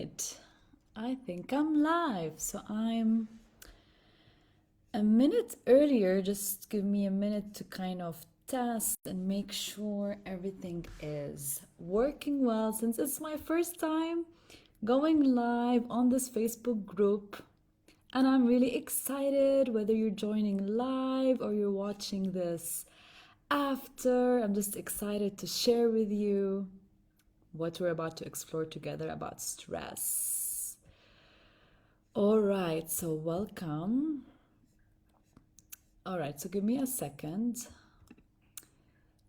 right, I think I'm live. So I'm a minute earlier. Just give me a minute to kind of test and make sure everything is working well since it's my first time going live on this Facebook group. And I'm really excited whether you're joining live or you're watching this after. I'm just excited to share with you what we're about to explore together about stress. All right, so welcome. All right, so give me a second.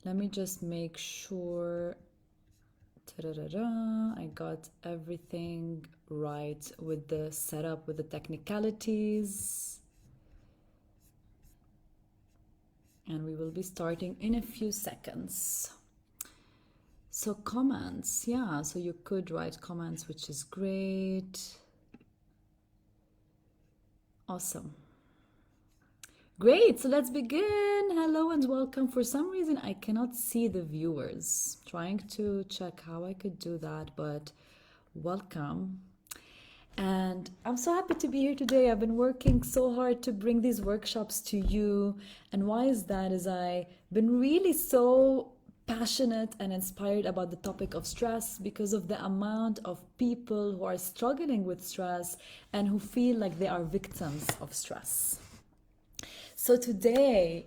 Let me just make sure I got everything right with the setup, with the technicalities. And we will be starting in a few seconds. So comments, yeah, so you could write comments, which is great. Awesome. Great, so let's begin. Hello and welcome. For some reason, I cannot see the viewers. Trying to check how I could do that, but welcome. And I'm so happy to be here today. I've been working so hard to bring these workshops to you. And why is that? Is I've been really so passionate and inspired about the topic of stress because of the amount of people who are struggling with stress and who feel like they are victims of stress. So today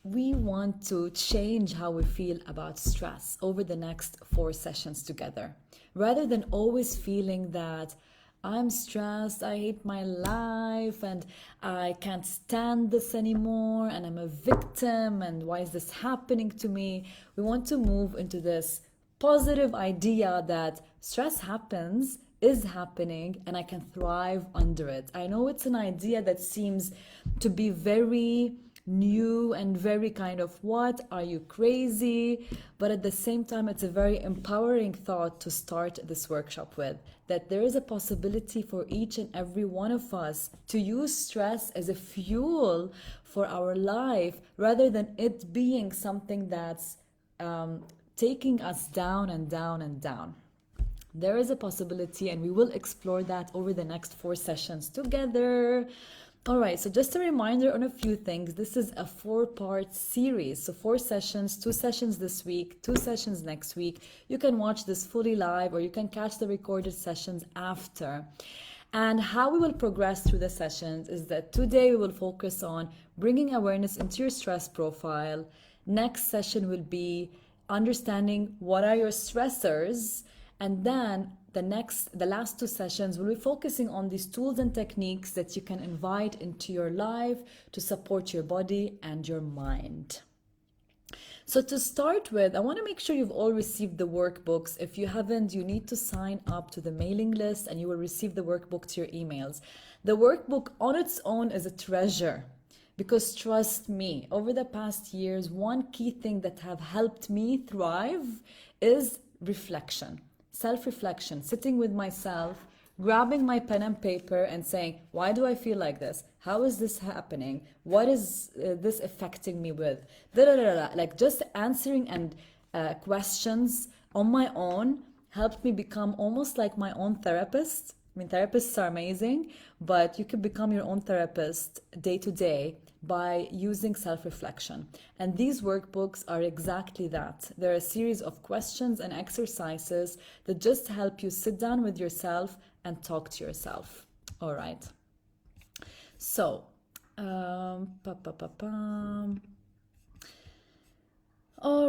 we want to change how we feel about stress over the next 4 sessions together. Rather than always feeling that I'm stressed, I hate my life, and I can't stand this anymore, and I'm a victim, and why is this happening to me? We want to move into this positive idea that stress happens, is happening, and I can thrive under it. I know it's an idea that seems to be very new and very kind of, what, are you crazy? But at the same time, it's a very empowering thought to start this workshop with, that there is a possibility for each and every one of us to use stress as a fuel for our life rather than it being something that's taking us down and down and down. There is a possibility, and we will explore that over the next 4 sessions together. All right, so just a reminder on a few things. This is a 4-part series. So 4 sessions, 2 sessions this week, 2 sessions next week. You can watch this fully live or you can catch the recorded sessions after. And how we will progress through the sessions is that today we will focus on bringing awareness into your stress profile. Next session will be understanding what are your stressors. And then the last 2 sessions will be focusing on these tools and techniques that you can invite into your life to support your body and your mind. So to start with, I want to make sure you've all received the workbooks. If you haven't, you need to sign up to the mailing list and you will receive the workbook to your emails. The workbook on its own is a treasure. Because trust me, over the past years, one key thing that have helped me thrive is reflection. Self-reflection, sitting with myself, grabbing my pen and paper and saying, why do I feel like this? How is this happening? What is this affecting me with? Like just answering and questions on my own helped me become almost like my own therapist. I mean, therapists are amazing, but you can become your own therapist day to day by using self-reflection. And these workbooks are exactly that. They're a series of questions and exercises that just help you sit down with yourself and talk to yourself. All right. So, all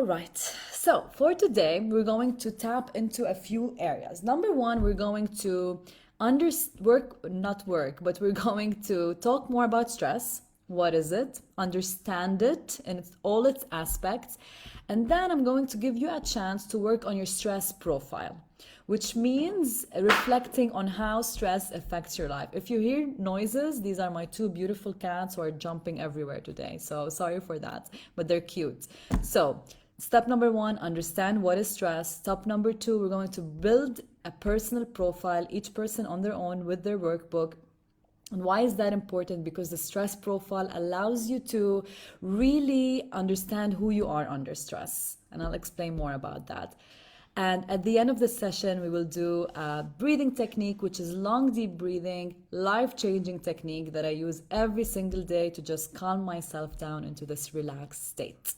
right. So for today, we're going to tap into a few areas. Number one, we're going to we're going to talk more about stress. What is it? Understand it in all its aspects. And then I'm going to give you a chance to work on your stress profile, which means reflecting on how stress affects your life. If you hear noises, these are my 2 beautiful cats who are jumping everywhere today. So sorry for that, but they're cute. So step number 1, understand what is stress. Step number 2, we're going to build a personal profile, each person on their own with their workbook. And why is that important? Because the stress profile allows you to really understand who you are under stress. And I'll explain more about that. And at the end of the session, we will do a breathing technique, which is long, deep breathing, life-changing technique that I use every single day to just calm myself down into this relaxed state.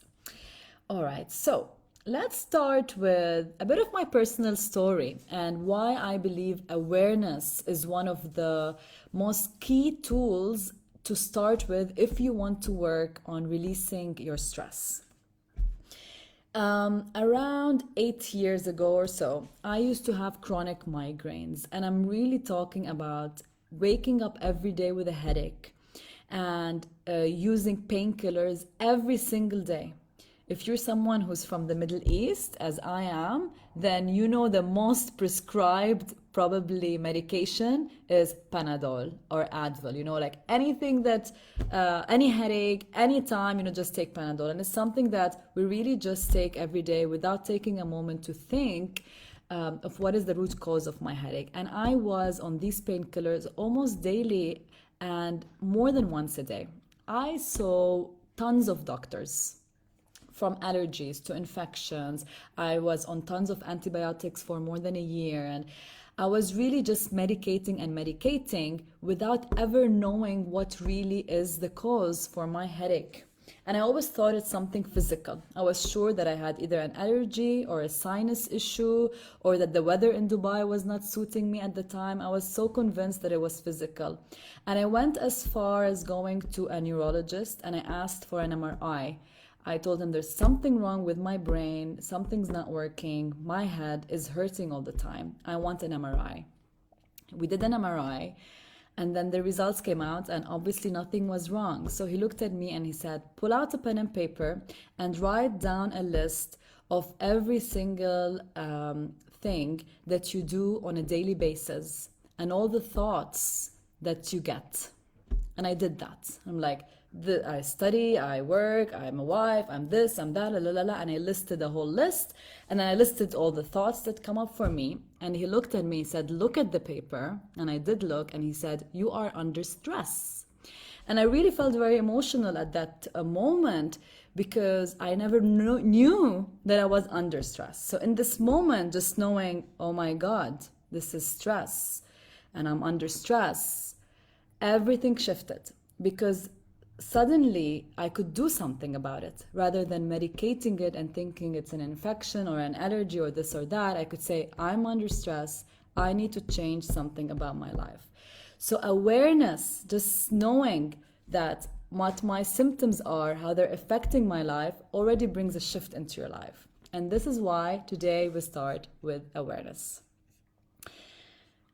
All right, so let's start with a bit of my personal story and why I believe awareness is one of the most key tools to start with if you want to work on releasing your stress. Around 8 years ago or so, I used to have chronic migraines, and I'm really talking about waking up every day with a headache and using painkillers every single day. If you're someone who's from the Middle East, as I am, then you know the most prescribed probably medication is Panadol or Advil. You know, like anything that, any headache, anytime, just take Panadol. And it's something that we really just take every day without taking a moment to think of what is the root cause of my headache. And I was on these painkillers almost daily and more than once a day. I saw tons of doctors. From allergies to infections. I was on tons of antibiotics for more than a year, and I was really just medicating without ever knowing what really is the cause for my headache. And I always thought it's something physical. I was sure that I had either an allergy or a sinus issue, or that the weather in Dubai was not suiting me at the time. I was so convinced that it was physical. And I went as far as going to a neurologist and I asked for an MRI. I told him there's something wrong with my brain, something's not working, my head is hurting all the time. I want an MRI. We did an MRI, and then the results came out, and obviously nothing was wrong. So he looked at me and he said, pull out a pen and paper and write down a list of every single thing that you do on a daily basis and all the thoughts that you get. And I did that. I'm like, I study, I work, I'm a wife, I'm this, I'm that, and I listed a whole list, and then I listed all the thoughts that come up for me. And he looked at me, he said, look at the paper. And I did look, and he said, you are under stress. And I really felt very emotional at that moment, because I never knew that I was under stress. So in this moment, just knowing, oh my God, this is stress, and I'm under stress, everything shifted, because suddenly I could do something about it. Rather than medicating it and thinking it's an infection or an allergy or this or that, I could say, I'm under stress, I need to change something about my life. So awareness, just knowing that what my symptoms are, how they're affecting my life, already brings a shift into your life. And this is why today we start with awareness.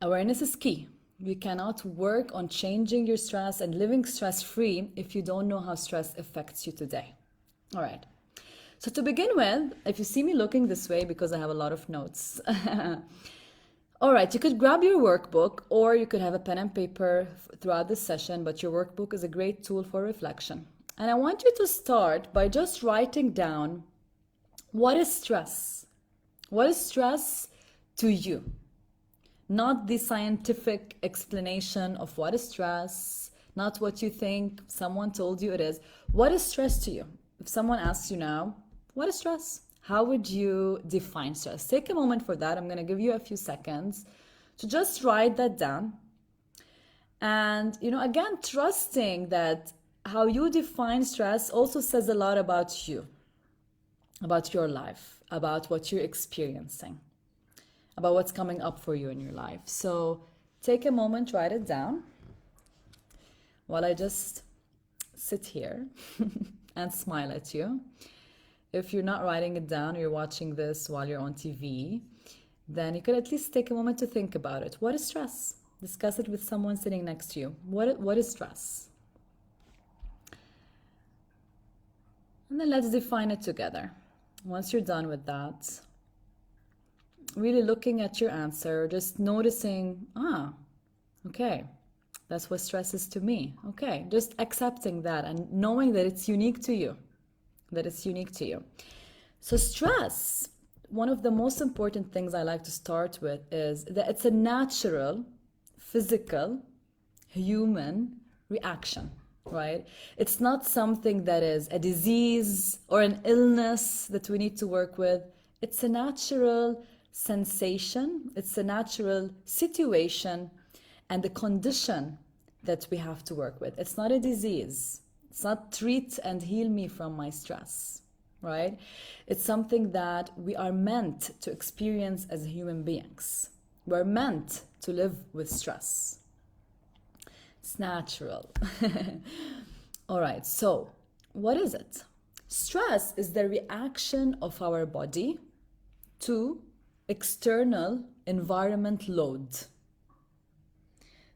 Awareness is key. You cannot work on changing your stress and living stress-free if you don't know how stress affects you today. All right. So to begin with, if you see me looking this way, because I have a lot of notes. All right, you could grab your workbook, or you could have a pen and paper throughout this session, but your workbook is a great tool for reflection. And I want you to start by just writing down, what is stress? What is stress to you? Not the scientific explanation of what is stress, not what you think someone told you it is. What is stress to you? If someone asks you now, what is stress? How would you define stress? Take a moment for that. I'm going to give you a few seconds to just write that down. And, again, trusting that how you define stress also says a lot about you, about your life, about what you're experiencing, about what's coming up for you in your life. So take a moment, write it down while I just sit here and smile at you. If you're not writing it down, you're watching this while you're on TV, then you could at least take a moment to think about it. What is stress? Discuss it with someone sitting next to you. What is stress? And then let's define it together. Once you're done with that, really looking at your answer, just noticing, okay, that's what stress is to me. Okay, just accepting that and knowing that it's unique to you, So stress, one of the most important things I like to start with is that it's a natural, physical, human reaction, right? It's not something that is a disease or an illness that we need to work with. It's a natural sensation, it's a natural situation and a condition that we have to work with. It's not a disease. It's not treat and heal me from my stress, right? It's something that we are meant to experience as human beings. We're meant to live with stress. It's natural. All right, so what is it? Stress is the reaction of our body to external environment load.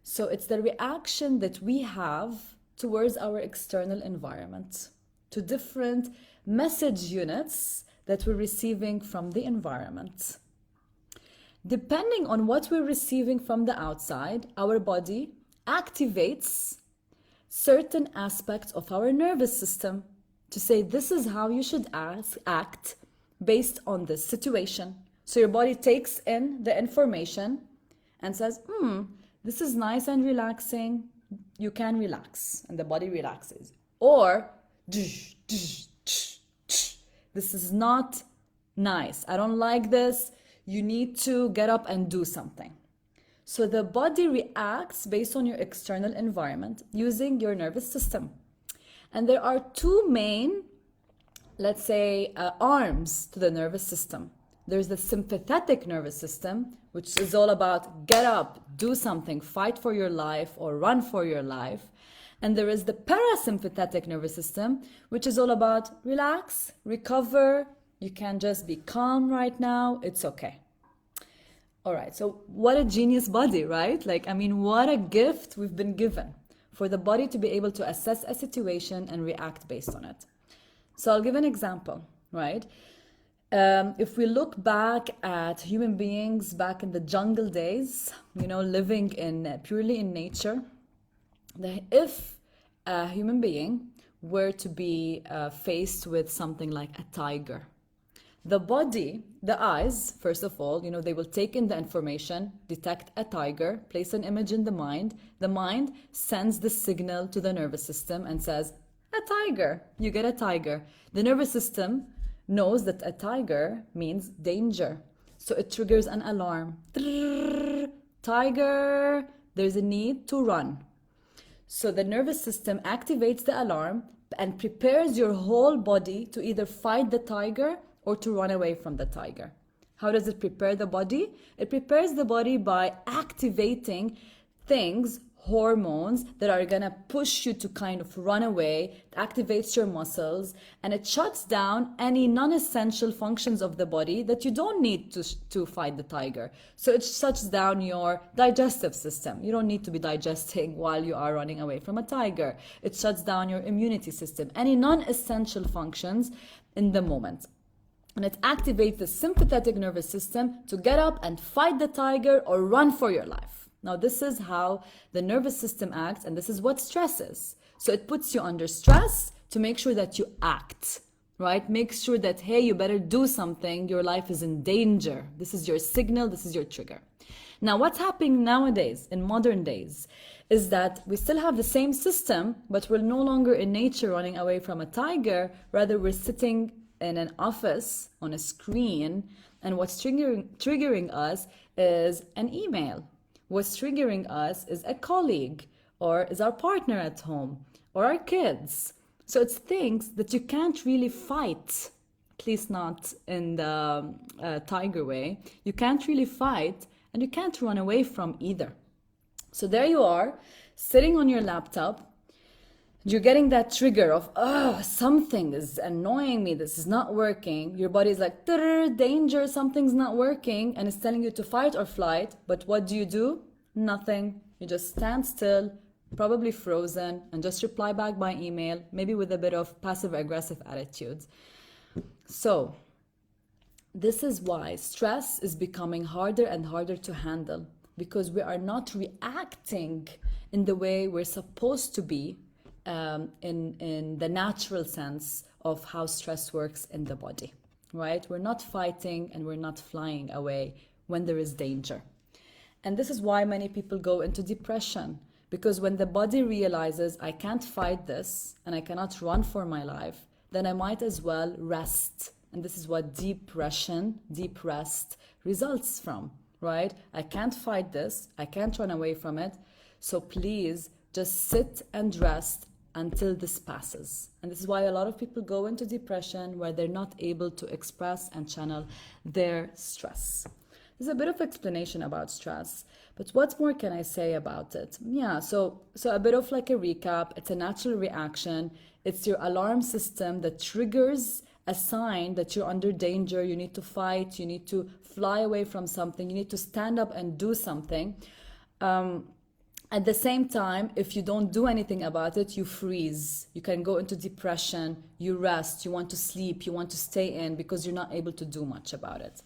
So it's the reaction that we have towards our external environment, to different message units that we're receiving from the environment. Depending on what we're receiving from the outside, our body activates certain aspects of our nervous system to say this is how you should act based on this situation. So your body takes in the information and says, this is nice and relaxing, you can relax, and the body relaxes. Or, this is not nice, I don't like this, you need to get up and do something. So the body reacts based on your external environment using your nervous system. And there are two main, let's say, arms to the nervous system. There's the sympathetic nervous system, which is all about get up, do something, fight for your life or run for your life. And there is the parasympathetic nervous system, which is all about relax, recover, you can just be calm right now, it's okay. All right, so what a genius body, right? What a gift we've been given for the body to be able to assess a situation and react based on it. So I'll give an example, right? If we look back at human beings back in the jungle days, living purely in nature, if a human being were to be faced with something like a tiger, the body, the eyes, first of all, they will take in the information, detect a tiger, place an image in the mind. The mind sends the signal to the nervous system and says, a tiger, you get a tiger. The nervous system knows that a tiger means danger. So it triggers an alarm. Tiger, there's a need to run. So the nervous system activates the alarm and prepares your whole body to either fight the tiger or to run away from the tiger. How does it prepare the body? It prepares the body by activating things, hormones that are gonna push you to kind of run away. It activates your muscles and it shuts down any non-essential functions of the body that you don't need to fight the tiger. So it shuts down your digestive system. You don't need to be digesting while you are running away from a tiger. It shuts down your immunity system, any non-essential functions in the moment. And it activates the sympathetic nervous system to get up and fight the tiger or run for your life. Now, this is how the nervous system acts, and this is what stress is. So it puts you under stress to make sure that you act, right? Make sure that, hey, you better do something. Your life is in danger. This is your signal. This is your trigger. Now, what's happening nowadays, in modern days, is that we still have the same system, but we're no longer in nature running away from a tiger. Rather, we're sitting in an office on a screen, and what's triggering us is an email. What's triggering us is a colleague, or is our partner at home, or our kids. So it's things that you can't really fight, at least not in the tiger way. You can't really fight, and you can't run away from either. So there you are, sitting on your laptop. You're getting that trigger of, something is annoying me, this is not working. Your body's like, danger, something's not working, and it's telling you to fight or flight. But what do? Nothing. You just stand still, probably frozen, and just reply back by email, maybe with a bit of passive-aggressive attitude. So this is why stress is becoming harder and harder to handle, because we are not reacting in the way we're supposed to be, in the natural sense of how stress works in the body, right? We're not fighting and we're not flying away when there is danger. And this is why many people go into depression, because when the body realizes I can't fight this and I cannot run for my life, then I might as well rest And this is what depression, deep rest results from, right? I can't fight this. I can't run away from it. So please just sit and rest until this passes. And this is why a lot of people go into depression, where they're not able to express and channel their stress. There's a bit of explanation about stress, but what more can I say about it? Yeah, so a bit of like a recap. It's a natural reaction. It's your alarm system that triggers a sign that you're under danger. You need to fight. You need to fly away from something. You need to stand up and do something. At the same time, if you don't do anything about it, you freeze. You can go into depression. You rest. You want to sleep. You want to stay in because you're not able to do much about it.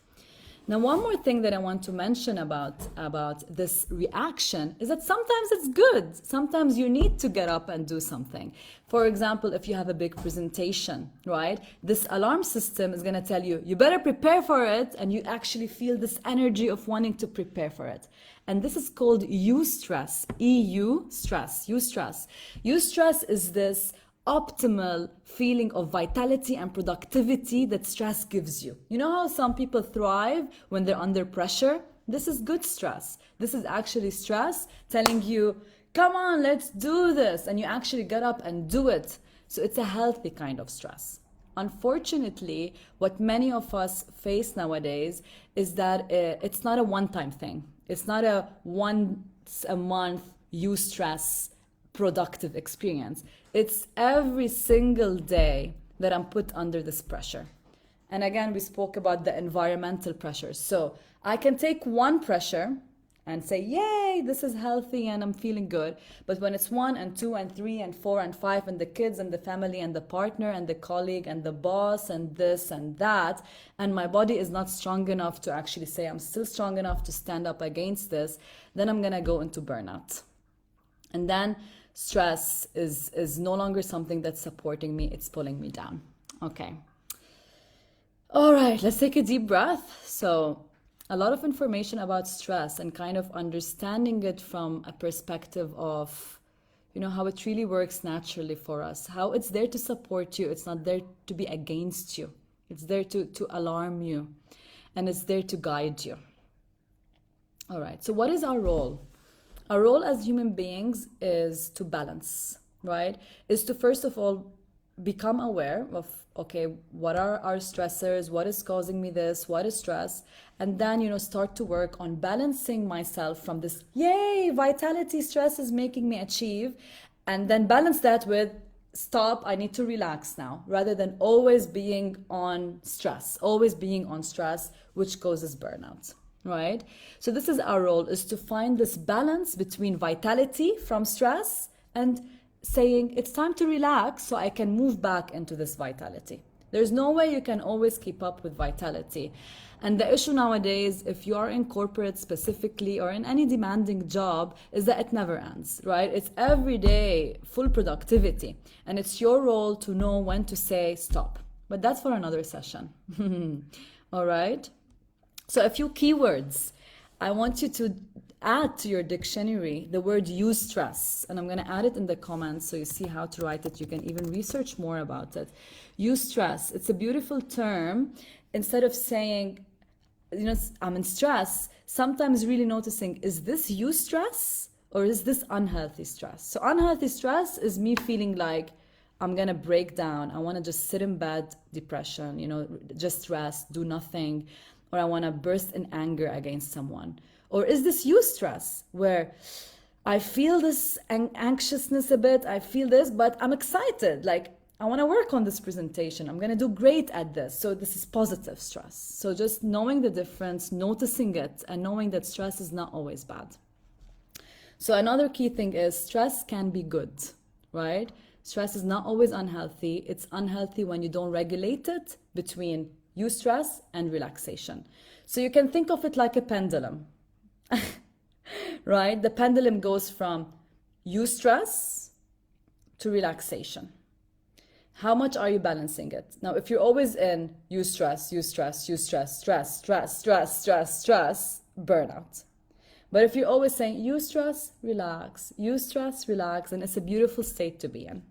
Now, one more thing that I want to mention about this reaction is that sometimes it's good. Sometimes you need to get up and do something. For example, if you have a big presentation, right? This alarm system is going to tell you, you better prepare for it. And you actually feel this energy of wanting to prepare for it. And this is called eustress, E-U, stress, eustress. Eustress is this optimal feeling of vitality and productivity that stress gives you. You know how some people thrive when they're under pressure? This is good stress. This is actually stress telling you, come on, let's do this. And you actually get up and do it. So it's a healthy kind of stress. Unfortunately, what many of us face nowadays is that it's not a one-time thing. It's not a once a month eustress productive experience. It's every single day that I'm put under this pressure. And again, we spoke about the environmental pressures. So I can take one pressure and say, yay, this is healthy and I'm feeling good. But when it's 1 and 2 and 3 and 4 and 5 and the kids and the family and the partner and the colleague and the boss and this and that, and my body is not strong enough to actually say I'm still strong enough to stand up against this, then I'm gonna go into burnout. And then stress is no longer something that's supporting me, it's pulling me down. Okay. All right, let's take a deep breath. So a lot of information about stress and kind of understanding it from a perspective of, you know, how it really works naturally for us, how it's there to support you. It's not there to be against you. It's there to alarm you, and it's there to guide you. All right, so what is our role? Our role as human beings is to balance, right? Is to first of all become aware of, okay, what are our stressors? What is causing me this? What is stress? And then, you know, start to work on balancing myself from this, yay, vitality stress is making me achieve. And then balance that with, stop, I need to relax now, rather than always being on stress, which causes burnout. Right? So this is our role, is to find this balance between vitality from stress and saying it's time to relax so I can move back into this vitality. There's no way you can always keep up with vitality. And the issue nowadays, if you are in corporate specifically or in any demanding job, is that it never ends, right? It's every day full productivity. And it's your role to know when to say stop. But that's for another session. All right? So a few keywords. I want you to add to your dictionary the word eustress, and I'm going to add it in the comments so you see how to write it. You can even research more about it. Eustress, it's a beautiful term. Instead of saying, you know, I'm in stress, sometimes really noticing, is this eustress or is this unhealthy stress? So unhealthy stress is me feeling like I'm going to break down. I want to just sit in bed, depression, you know, just rest, do nothing. Or I want to burst in anger against someone? Or is this eustress, where I feel this anxiousness a bit, I feel this, but I'm excited, like I want to work on this presentation, I'm going to do great at this. So this is positive stress. So just knowing the difference, noticing it, and knowing that stress is not always bad. So another key thing is stress can be good, right? Stress is not always unhealthy. It's unhealthy when you don't regulate it between eustress and relaxation. So you can think of it like a pendulum, right? The pendulum goes from eustress to relaxation. How much are you balancing it? Now, if you're always in eustress, stress, burnout. But if you're always saying eustress, relax, then it's a beautiful state to be in.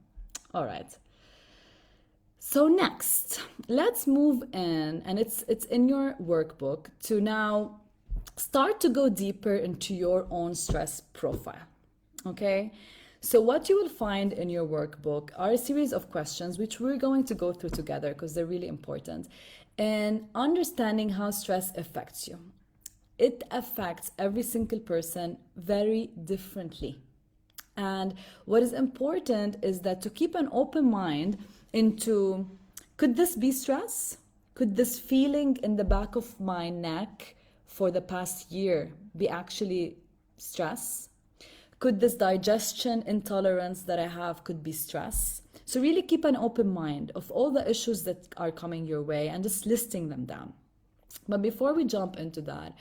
All right. So next, let's move in, and it's in your workbook to now start to go deeper into your own stress profile. Okay? So what you will find in your workbook are a series of questions which we're going to go through together because they're really important. And understanding how stress affects you. It affects every single person very differently. And what is important is that to keep an open mind into, could this be stress? Could this feeling in the back of my neck for the past year be actually stress? Could this digestion intolerance that I have could be stress? So really keep an open mind of all the issues that are coming your way and just listing them down. But before we jump into that,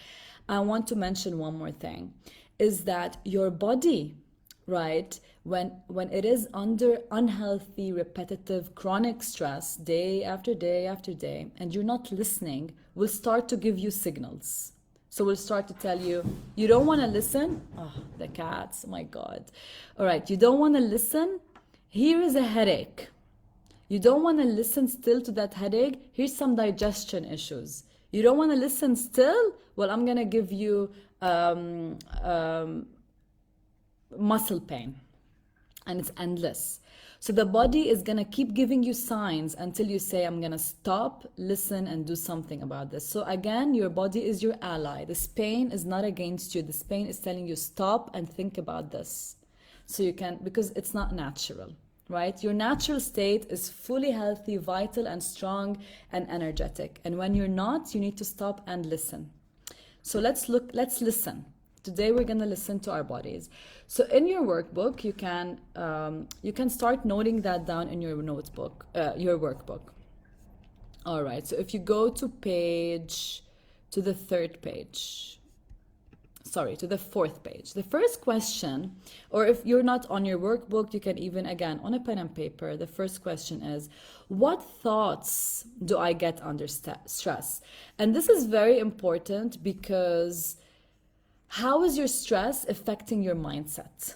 I want to mention one more thing, is that your body, right, when it is under unhealthy, repetitive, chronic stress day after day after day, and you're not listening, will start to give you signals. So we'll start to tell you, you don't want to listen. Oh, the cats, oh my God. All right, you don't want to listen. Here is a headache. You don't want to listen still to that headache. Here's some digestion issues. You don't want to listen still? Well, I'm going to give you muscle pain. And it's endless. So the body is going to keep giving you signs until you say, I'm going to stop, listen, and do something about this. So again, your body is your ally. This pain is not against you. This pain is telling you stop and think about this. So you can, because it's not natural, right? Your natural state is fully healthy, vital, and strong and energetic. And when you're not, you need to stop and listen. So let's listen. Today we're going to listen to our bodies. So in your workbook, you can start noting that down in your notebook, your workbook. All right. So if you go to the fourth page, the first question, or if you're not on your workbook, you can even, again, on a pen and paper, the first question is, what thoughts do I get under stress? And this is very important because how is your stress affecting your mindset,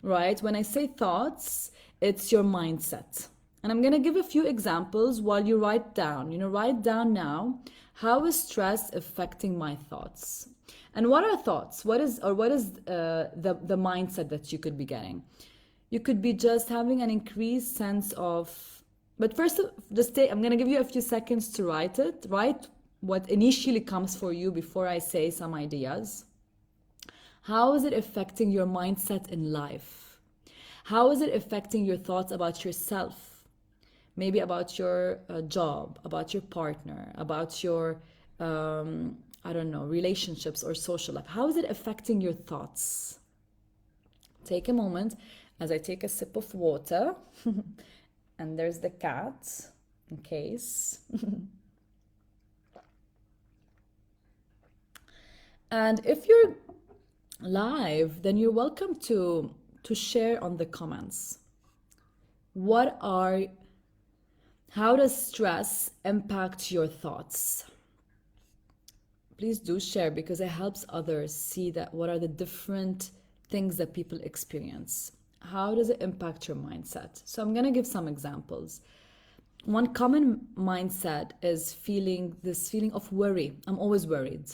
right? When I say thoughts, it's your mindset. And I'm going to give a few examples while you write down. Write down now, how is stress affecting my thoughts? And what are thoughts? What is the mindset that you could be getting? You could be just having an increased sense of, but first, I'm going to give you a few seconds to write it. Write what initially comes for you before I say some ideas. How is it affecting your mindset in life? How is it affecting your thoughts about yourself? Maybe about your job, about your partner, about your, relationships or social life. How is it affecting your thoughts? Take a moment as I take a sip of water. And there's the cat, in case. And if you're live, then you're welcome to share on the comments. How does stress impact your thoughts? Please do share, because it helps others see that what are the different things that people experience. How does it impact your mindset? So I'm going to give some examples. One common mindset is this feeling of worry. I'm always worried.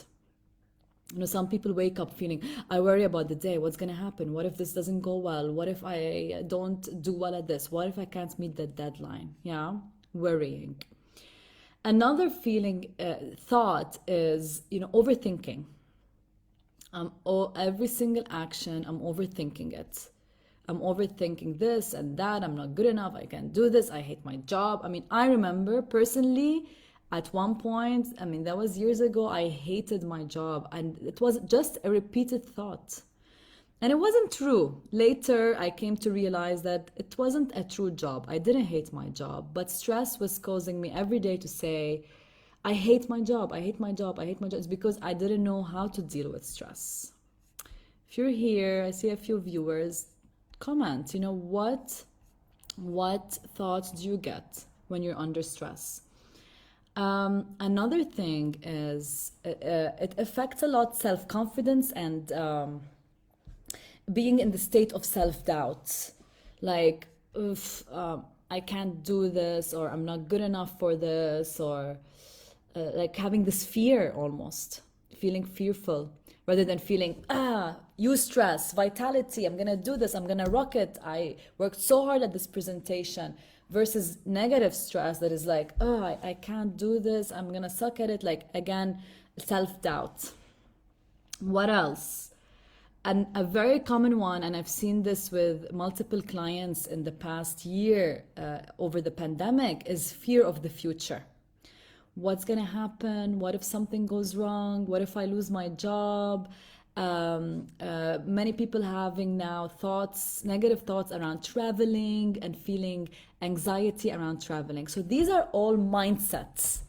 Some people wake up feeling, I worry about the day. What's going to happen? What if this doesn't go well? What if I don't do well at this? What if I can't meet the deadline? Yeah, worrying. Another thought is, overthinking. Every single action, I'm overthinking it. I'm overthinking this and that. I'm not good enough. I can't do this. I hate my job. I remember personally, at one point, that was years ago, I hated my job, and it was just a repeated thought. And it wasn't true. Later, I came to realize that it wasn't a true job. I didn't hate my job, but stress was causing me every day to say, I hate my job, I hate my job, I hate my job. It's because I didn't know how to deal with stress. If you're here, I see a few viewers, comment, what thoughts do you get when you're under stress? Another thing is it affects a lot self-confidence and being in the state of self-doubt. Like, I can't do this, or I'm not good enough for this, or like having this fear, almost feeling fearful, rather than feeling eustress, vitality, I'm gonna do this, I'm gonna rock it, I worked so hard at this presentation, versus negative stress that is like, oh, I can't do this, I'm gonna suck at it. Like, again, self-doubt. What else? And a very common one, and I've seen this with multiple clients in the past year over the pandemic, is fear of the future. What's going to happen? What if something goes wrong? What if I lose my job? Many people having now thoughts, negative thoughts around traveling, and feeling anxiety around traveling. So these are all mindsets.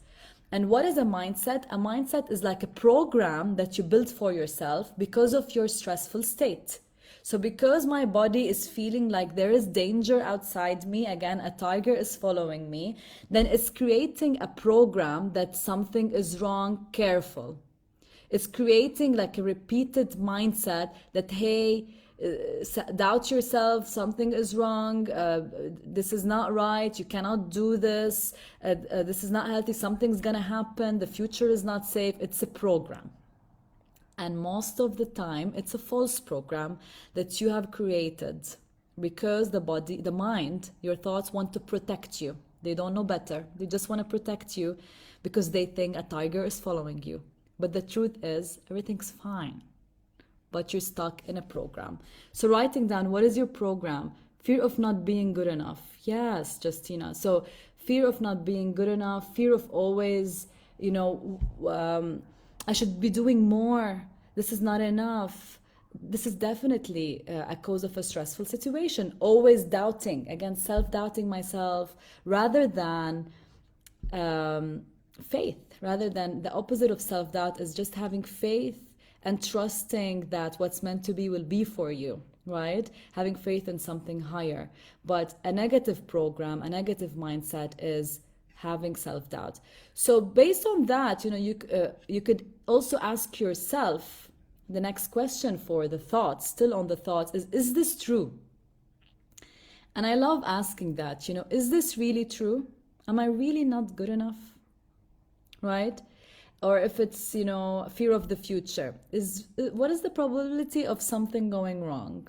And what is a mindset? A mindset is like a program that you build for yourself because of your stressful state. So because my body is feeling like there is danger outside me, again, a tiger is following me, then it's creating a program that something is wrong, careful. It's creating like a repeated mindset that, hey, doubt yourself, something is wrong, this is not right, you cannot do this, this is not healthy, something's gonna happen, the future is not safe. It's a program. And most of the time, it's a false program that you have created because the body, the mind, your thoughts want to protect you. They don't know better. They just want to protect you because they think a tiger is following you. But the truth is, everything's fine. But you're stuck in a program. So writing down, what is your program? Fear of not being good enough. Yes, Justina. So fear of not being good enough, fear of always, I should be doing more. This is not enough. This is definitely a cause of a stressful situation. Always doubting, again, self-doubting myself, rather than faith, rather than the opposite of self-doubt is just having faith and trusting that what's meant to be will be for you, right? Having faith in something higher. But a negative program, a negative mindset is having self-doubt. So based on that, you could also ask yourself the next question for the thoughts, still on the thoughts, is this true? And I love asking that, is this really true? Am I really not good enough? Right? Or if it's, fear of the future, what is the probability of something going wrong?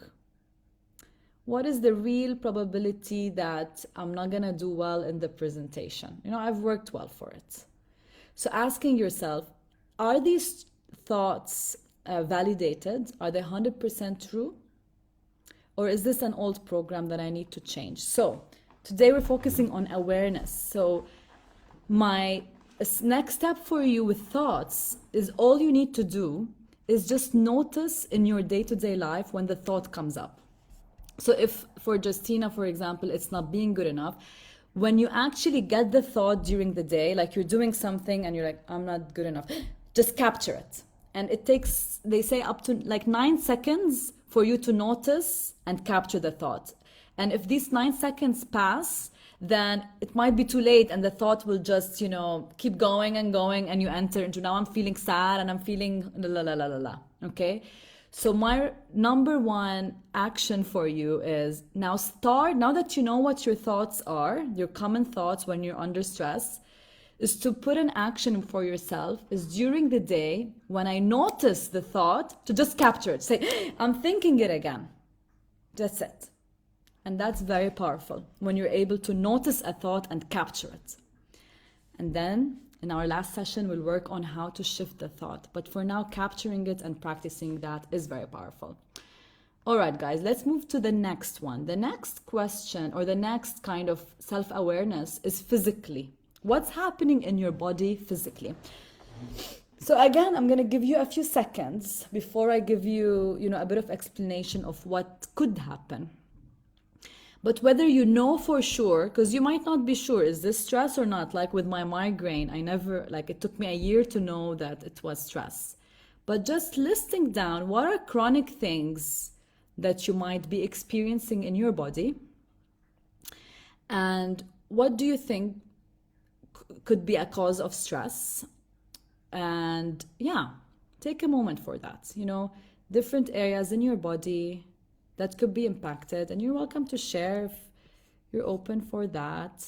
What is the real probability that I'm not gonna do well in the presentation? I've worked well for it. So asking yourself, are these thoughts validated? Are they 100% true? Or is this an old program that I need to change? So today we're focusing on awareness. So my next step for you with thoughts is, all you need to do is just notice in your day-to-day life when the thought comes up. So if for Justina, for example, it's not being good enough, when you actually get the thought during the day, like you're doing something and you're like, I'm not good enough, just capture it. And it takes, they say, up to like 9 seconds for you to notice and capture the thought. And if these 9 seconds pass, then it might be too late and the thought will just, keep going and going, and you enter into, now I'm feeling sad and I'm feeling la la la la la. Okay? So my number one action for you is now that you know what your thoughts are, your common thoughts when you're under stress, is to put an action for yourself, is during the day, when I notice the thought, to just capture it. Say, I'm thinking it again. That's it. And that's very powerful when you're able to notice a thought and capture it. And then in our last session, we'll work on how to shift the thought. But for now, capturing it and practicing that is very powerful. All right, guys, let's move to the next one. The next question, or the next kind of self-awareness, is physically. What's happening in your body physically? So again, I'm going to give you a few seconds before I give you, a bit of explanation of what could happen. But whether you know for sure, because you might not be sure, is this stress or not? Like with my migraine, it took me a year to know that it was stress. But just listing down, what are chronic things that you might be experiencing in your body? And what do you think could be a cause of stress? And take a moment for that. Different areas in your body that could be impacted, and you're welcome to share if You're open for that.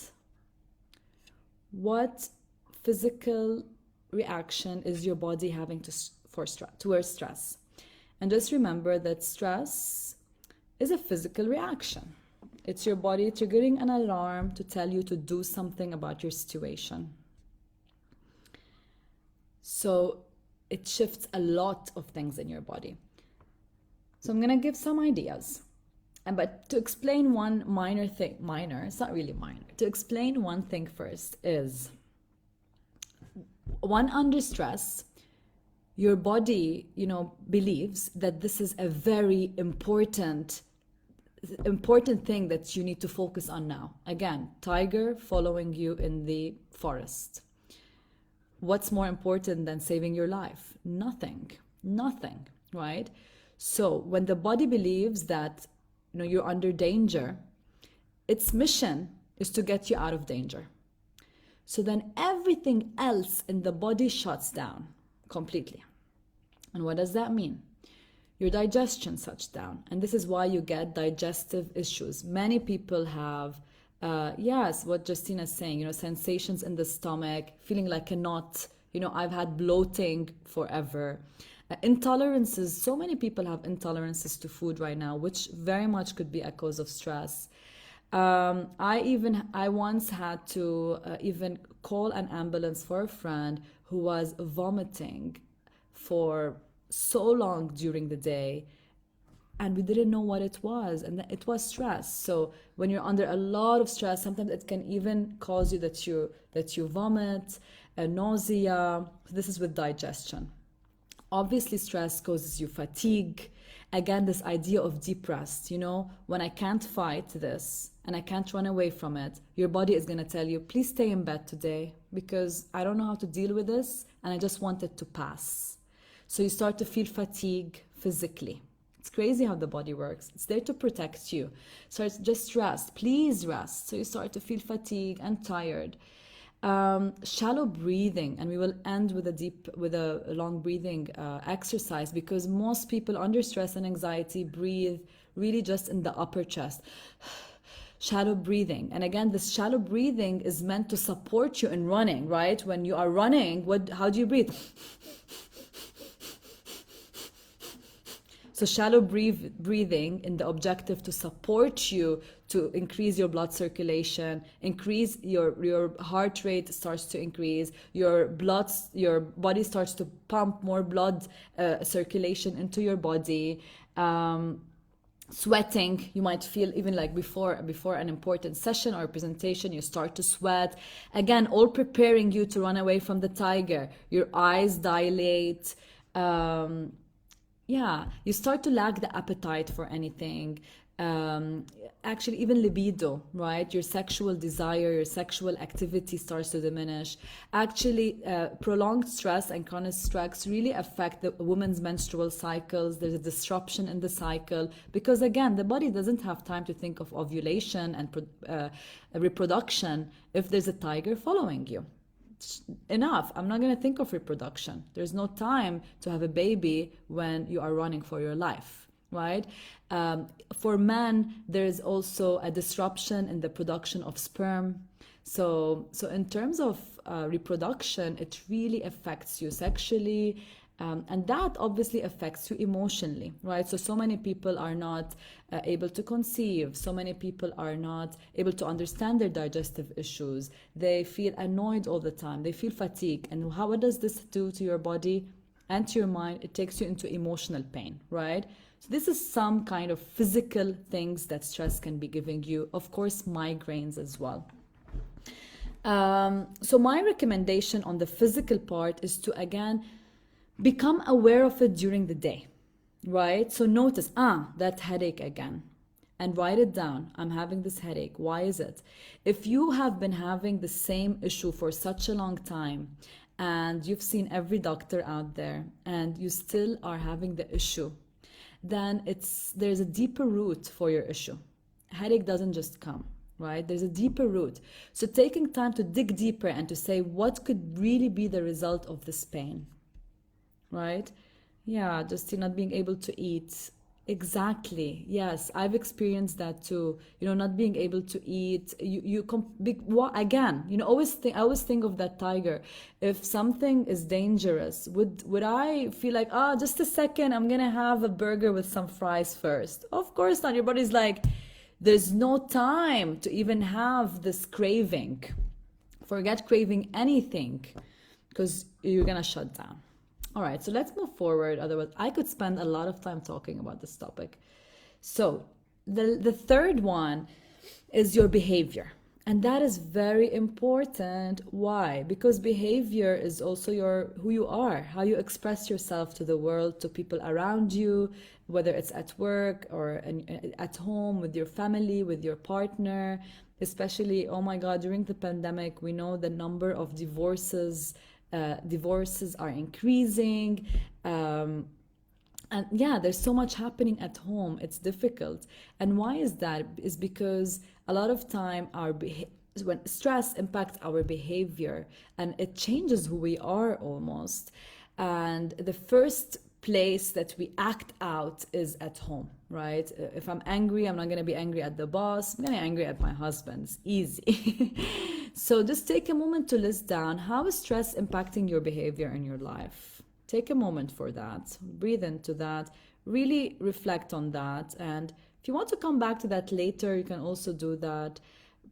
What physical reaction is your body having towards stress? And just remember that stress is a physical reaction. It's your body triggering an alarm to tell you to do something about your situation. So it shifts a lot of things in your body. So I'm gonna give some ideas. But to explain one minor thing, it's not really minor. To explain one thing first is, when under stress, your body, believes that this is a very important thing that you need to focus on now. Again, tiger following you in the forest. What's more important than saving your life? Nothing, right? So when the body believes that you're under danger, its mission is to get you out of danger. So then everything else in the body shuts down completely. And what does that mean? Your digestion shuts down. And this is why you get digestive issues. Many people have, what Justina's saying, sensations in the stomach, feeling like a knot. I've had bloating forever. Intolerances, so many people have intolerances to food right now, which very much could be a cause of stress. I once had to even call an ambulance for a friend who was vomiting for so long during the day, and we didn't know what it was, and it was stress. So when you're under a lot of stress, sometimes it can even cause you that you vomit, nausea. This is with digestion. Obviously, stress causes you fatigue. Again, this idea of deep rest, when I can't fight this and I can't run away from it, your body is going to tell you, please stay in bed today because I don't know how to deal with this and I just want it to pass. So you start to feel fatigue physically. It's crazy how the body works. It's there to protect you. So it's just rest, please rest. So you start to feel fatigue and tired. Shallow breathing, and we will end with a long breathing exercise, because most people under stress and anxiety breathe really just in the upper chest. Shallow breathing. And again, this shallow breathing is meant to support you in running, right? When you are running, how do you breathe? So shallow breathing in the objective to support you to increase your blood circulation, increase your heart rate starts to increase, your body starts to pump more blood circulation into your body. Sweating, you might feel even like before an important session or presentation, you start to sweat. Again, all preparing you to run away from the tiger. Your eyes dilate. You start to lack the appetite for anything. Actually, even libido, right? Your sexual desire, your sexual activity starts to diminish. Actually, prolonged stress and chronic stress really affect the woman's menstrual cycles. There's a disruption in the cycle because, again, the body doesn't have time to think of ovulation and reproduction if there's a tiger following you. Enough. I'm not going to think of reproduction. There's no time to have a baby when you are running for your life, right? For men, there's also a disruption in the production of sperm. So in terms of reproduction, it really affects you sexually, and that obviously affects you emotionally, right? So many people are not able to conceive. So many people are not able to understand their digestive issues. They feel annoyed all the time. They feel fatigue. And what does this do to your body and to your mind? It takes you into emotional pain, right? So this is some kind of physical things that stress can be giving you. Of course, migraines as well. So my recommendation on the physical part is to, again, become aware of it during the day, right? So notice, that headache again, and write it down. I'm having this headache. Why is it? If you have been having the same issue for such a long time and you've seen every doctor out there and you still are having the issue, then there's a deeper root for your issue. Headache doesn't just come, right? There's a deeper root. So taking time to dig deeper and to say what could really be the result of this pain, right? Just not being able to eat Exactly. Yes, I've experienced that too. Not being able to eat. Again, I always think of that tiger. If something is dangerous, would I feel like, just a second, I'm gonna have a burger with some fries first? Of course not. Your body's like, there's no time to even have this craving. Forget craving anything because you're gonna shut down. All right, so let's move forward. Otherwise, I could spend a lot of time talking about this topic. So, the third one is your behavior. And that is very important. Why? Because behavior is also who you are, how you express yourself to the world, to people around you, whether it's at work or at home, with your family, with your partner. Especially, oh my God, during the pandemic, we know the number of divorces are increasing. And yeah, there's so much happening at home. It's difficult. And why is that? Is because a lot of time when stress impacts our behavior and it changes who we are almost. And the first place that we act out is at home, right? If I'm angry, I'm not going to be angry at the boss. I'm going to be angry at my husband. It's easy. So just take a moment to list down how is stress impacting your behavior in your life. Take a moment for that. Breathe into that. Really reflect on that. And if you want to come back to that later, you can also do that.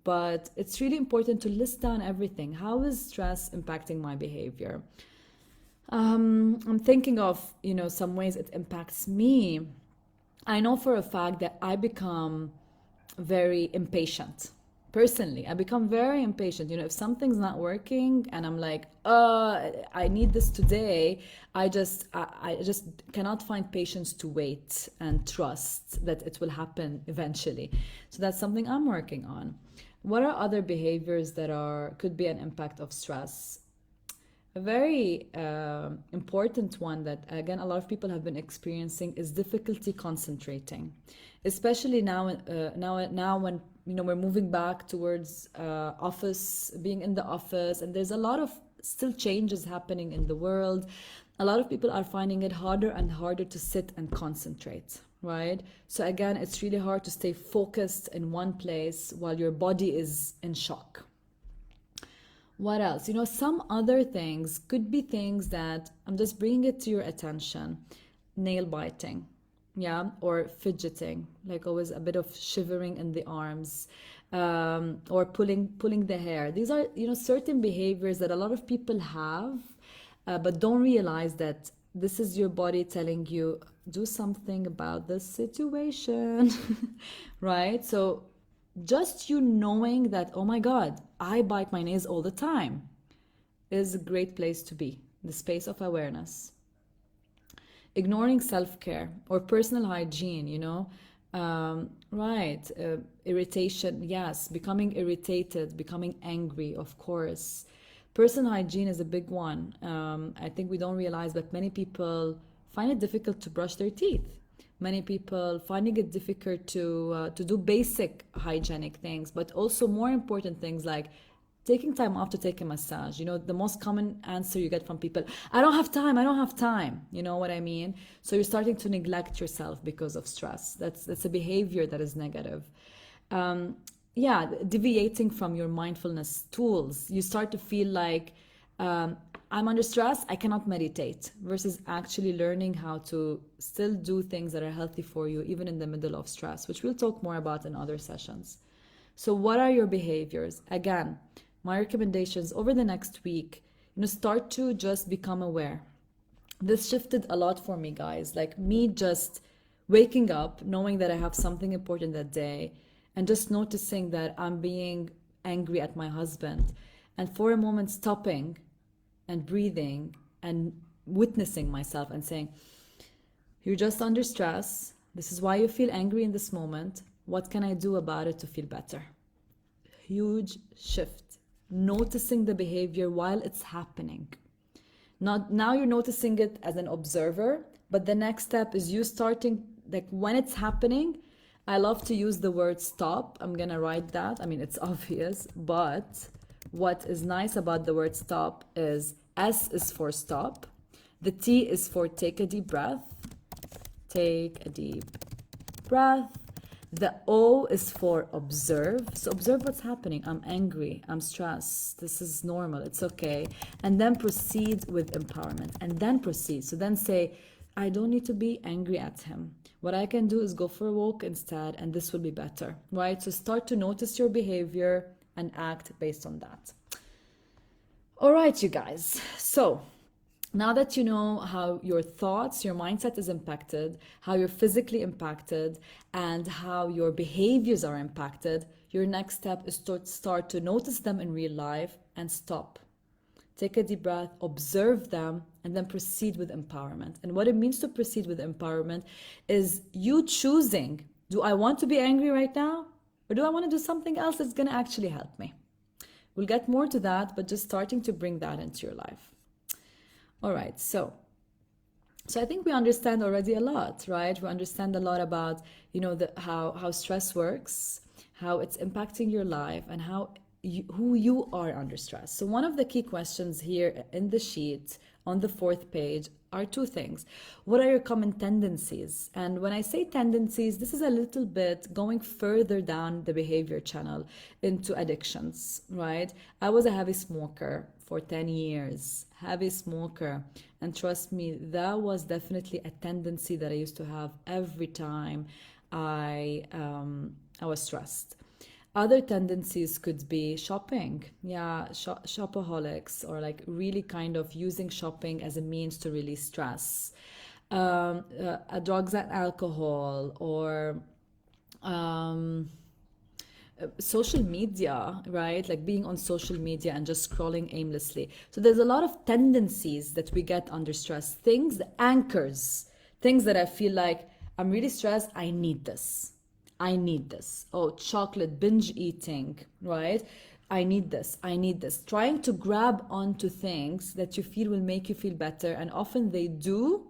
But it's really important to list down everything. How is stress impacting my behavior? I'm thinking of, some ways it impacts me. I know for a fact that I become very impatient. Personally, I become very impatient. If something's not working and I'm like, I need this today, I just cannot find patience to wait and trust that it will happen eventually. So that's something I'm working on. What are other behaviors that could be an impact of stress? A very important one that, again, a lot of people have been experiencing is difficulty concentrating, especially now when we're moving back towards office, being in the office, and there's a lot of still changes happening in the world. A lot of people are finding it harder and harder to sit and concentrate, right? So again, it's really hard to stay focused in one place while your body is in shock. What else? Some other things could be things that I'm just bringing it to your attention. Nail biting, yeah, or fidgeting, like always a bit of shivering in the arms, or pulling the hair. These are, certain behaviors that a lot of people have, but don't realize that this is your body telling you, do something about this situation, right? So just you knowing that, oh my God, I bite my nails all the time, is a great place to be, the space of awareness. Ignoring self-care or personal hygiene, right, irritation, yes, becoming irritated, becoming angry, of course. Personal hygiene is a big one. I think we don't realize that many people find it difficult to brush their teeth. Many people finding it difficult to do basic hygienic things, but also more important things like taking time off to take a massage. The most common answer you get from people, I don't have time, I don't have time. You know what I mean? So you're starting to neglect yourself because of stress. That's a behavior that is negative. Yeah, deviating from your mindfulness tools. You start to feel like, I'm under stress, I cannot meditate, versus actually learning how to still do things that are healthy for you, even in the middle of stress, which we'll talk more about in other sessions. So what are your behaviors? Again, my recommendations over the next week, start to just become aware. This shifted a lot for me, guys. Like me just waking up, knowing that I have something important that day, and just noticing that I'm being angry at my husband. And for a moment, stopping and breathing and witnessing myself and saying, you're just under stress. This is why you feel angry in this moment. What can I do about it to feel better? Huge shift. Noticing the behavior while it's happening. Now you're noticing it as an observer, but the next step is you starting, like when it's happening, I love to use the word stop. I'm going to write that. I mean, it's obvious, but what is nice about the word stop is S is for stop. The T is for take a deep breath. Take a deep breath. The O is for observe. So observe what's happening. I'm angry. I'm stressed. This is normal. It's okay. And then proceed with empowerment. And then proceed. So then say, I don't need to be angry at him. What I can do is go for a walk instead, and this will be better, right? So start to notice your behavior and act based on that. All right, you guys. So now that you know how your thoughts, your mindset is impacted, how you're physically impacted, and how your behaviors are impacted, your next step is to start to notice them in real life and stop. Take a deep breath, observe them, and then proceed with empowerment. And what it means to proceed with empowerment is you choosing, do I want to be angry right now? Or do I want to do something else that's going to actually help me? We'll get more to that, but just starting to bring that into your life. All right, so I think we understand already a lot, right? We understand a lot about, how stress works, how it's impacting your life, and who you are under stress. So one of the key questions here in the sheet on the 4th page are 2 things. What are your common tendencies? And when I say tendencies, this is a little bit going further down the behavior channel into addictions, right? I was a heavy smoker for 10 years, heavy smoker. And trust me, that was definitely a tendency that I used to have every time I was stressed. Other tendencies could be shopping, shopaholics, or like really kind of using shopping as a means to release stress. Drugs and alcohol, or social media, right? Like being on social media and just scrolling aimlessly. So there's a lot of tendencies that we get under stress, things, anchors, things that I feel like I'm really stressed, I need this. I need this. Oh, chocolate, binge eating, right? I need this. I need this. Trying to grab onto things that you feel will make you feel better. And often they do,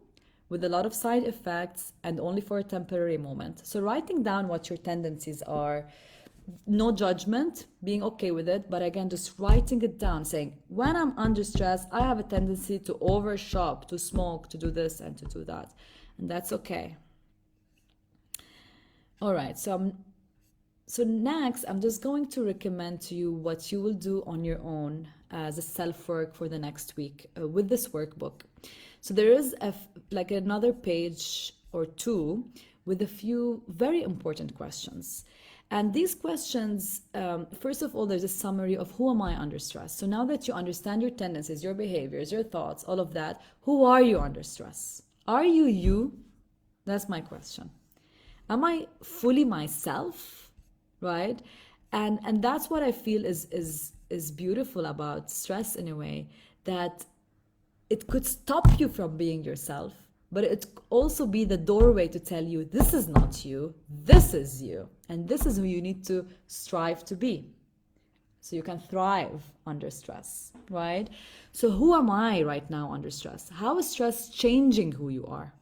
with a lot of side effects and only for a temporary moment. So writing down what your tendencies are, no judgment, being okay with it. But again, just writing it down, saying, when I'm under stress, I have a tendency to overshop, to smoke, to do this and to do that. And that's okay. All right, so next, I'm just going to recommend to you what you will do on your own as a self-work for the next week with this workbook. So there is like another page or 2 with a few very important questions. And these questions, first of all, there's a summary of who am I under stress. So now that you understand your tendencies, your behaviors, your thoughts, all of that, who are you under stress? Are you you? That's my question. Am I fully myself, right? And that's what I feel is beautiful about stress in a way, that it could stop you from being yourself, but it could also be the doorway to tell you, this is not you, this is you, and this is who you need to strive to be. So you can thrive under stress, right? So who am I right now under stress? How is stress changing who you are?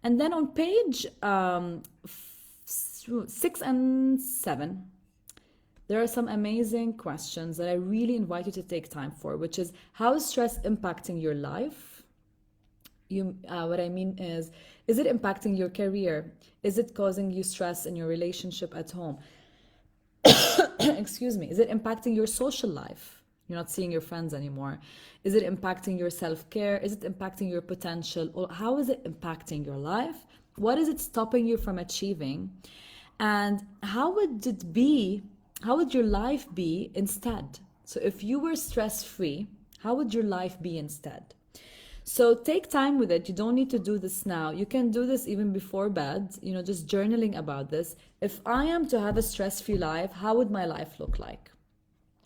And then on page 6 and 7, there are some amazing questions that I really invite you to take time for, which is, how is stress impacting your life? What I mean is it impacting your career? Is it causing you stress in your relationship at home? Excuse me. Is it impacting your social life? You're not seeing your friends anymore. Is it impacting your self-care? Is it impacting your potential? Or how is it impacting your life? What is it stopping you from achieving? And how would your life be instead? So if you were stress-free, how would your life be instead? So take time with it. You don't need to do this now. You can do this even before bed, just journaling about this. If I am to have a stress-free life, how would my life look like?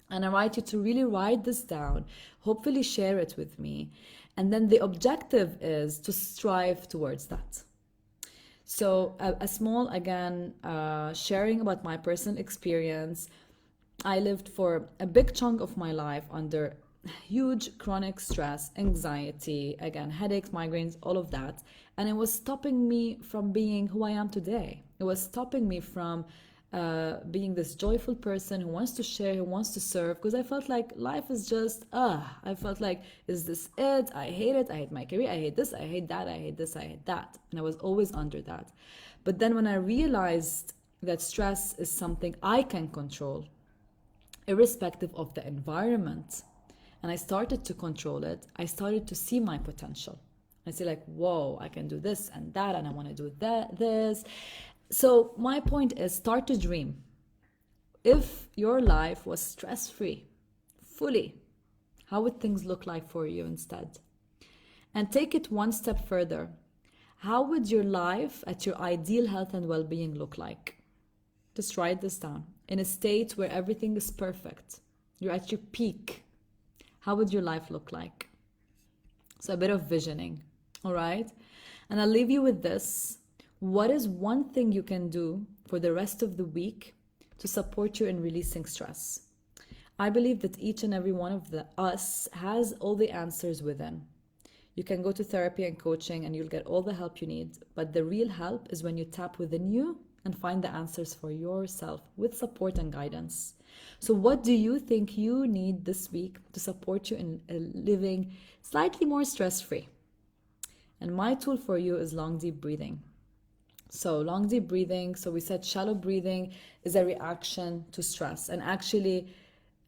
And I invite you to really write this down, hopefully share it with me. And then the objective is to strive towards that. So a small, again, sharing about my personal experience. I lived for a big chunk of my life under huge chronic stress, anxiety, again, headaches, migraines, all of that. And it was stopping me from being who I am today. It was stopping me from being this joyful person who wants to share, who wants to serve, because I felt like life is just, I felt like, is this it? I hate it. I hate my career. I hate this. I hate that. I hate this. I hate that. And I was always under that. But then when I realized that stress is something I can control, irrespective of the environment, and I started to control it, I started to see my potential. I say like, whoa, I can do this and that, and I want to do that, this. So my point is, start to dream. If your life was stress-free, fully, how would things look like for you instead? And take it one step further. How would your life at your ideal health and well-being look like? Just write this down. In a state where everything is perfect, you're at your peak, how would your life look like? So a bit of visioning, all right? And I'll leave you with this. What is one thing you can do for the rest of the week to support you in releasing stress? I believe that each and every one of us has all the answers within. You can go to therapy and coaching and you'll get all the help you need. But the real help is when you tap within you and find the answers for yourself with support and guidance. So what do you think you need this week to support you in living slightly more stress-free? And my tool for you is long, deep breathing. So long, deep breathing. So we said shallow breathing is a reaction to stress. And actually,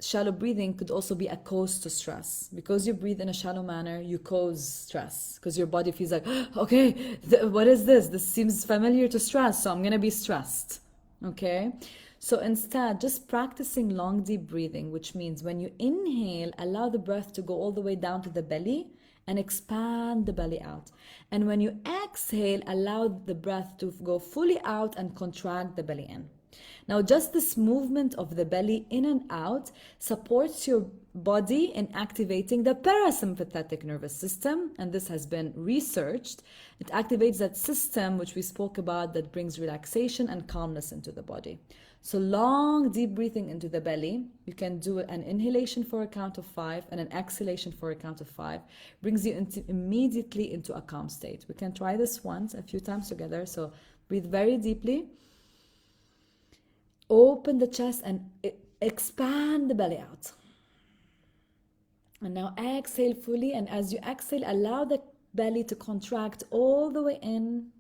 shallow breathing could also be a cause to stress. Because you breathe in a shallow manner, you cause stress. Because your body feels like, okay, what is this? This seems familiar to stress, so I'm going to be stressed. Okay? So instead, just practicing long, deep breathing, which means when you inhale, allow the breath to go all the way down to the belly and expand the belly out. And when you exhale, allow the breath to go fully out and contract the belly in. Now, just this movement of the belly in and out supports your body in activating the parasympathetic nervous system, and this has been researched. It activates that system which we spoke about that brings relaxation and calmness into the body. So long, deep breathing into the belly. You can do an inhalation for a count of 5 and an exhalation for a count of 5. Brings you immediately into a calm state. We can try this once, a few times together. So breathe very deeply. Open the chest and expand the belly out. And now exhale fully. And as you exhale, allow the belly to contract all the way in.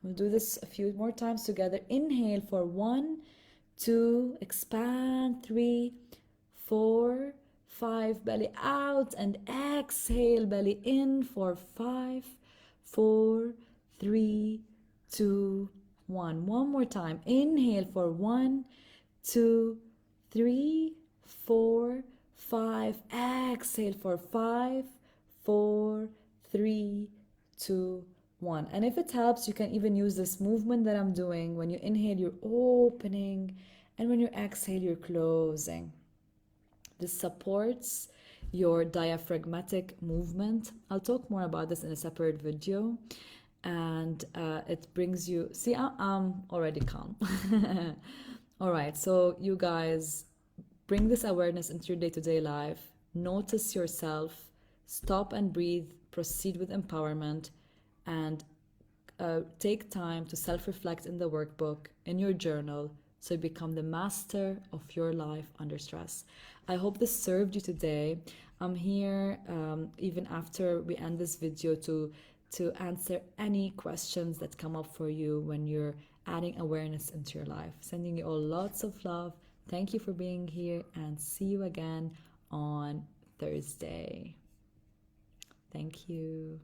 We'll do this a few more times together. Inhale for 1, 2, expand, 3, 4, 5, belly out, and exhale, belly in for 5, 4, 3, 2, 1. One more time. Inhale for 1, 2, 3, 4, 5. Exhale for 5, 4, 3, 2, 1. And if it helps, you can even use this movement that I'm doing. When you inhale, you're opening, and when you exhale, you're closing. This supports your diaphragmatic movement. I'll talk more about this in a separate video. And it brings you, see, I'm already calm. All right, so you guys, bring this awareness into your day-to-day life. Notice yourself, stop and breathe, proceed with empowerment, and take time to self-reflect in the workbook, in your journal, so you become the master of your life under stress. I hope this served you today. I'm here even after we end this video to answer any questions that come up for you when you're adding awareness into your life. Sending you all lots of love. Thank you for being here, and see you again on Thursday. Thank you.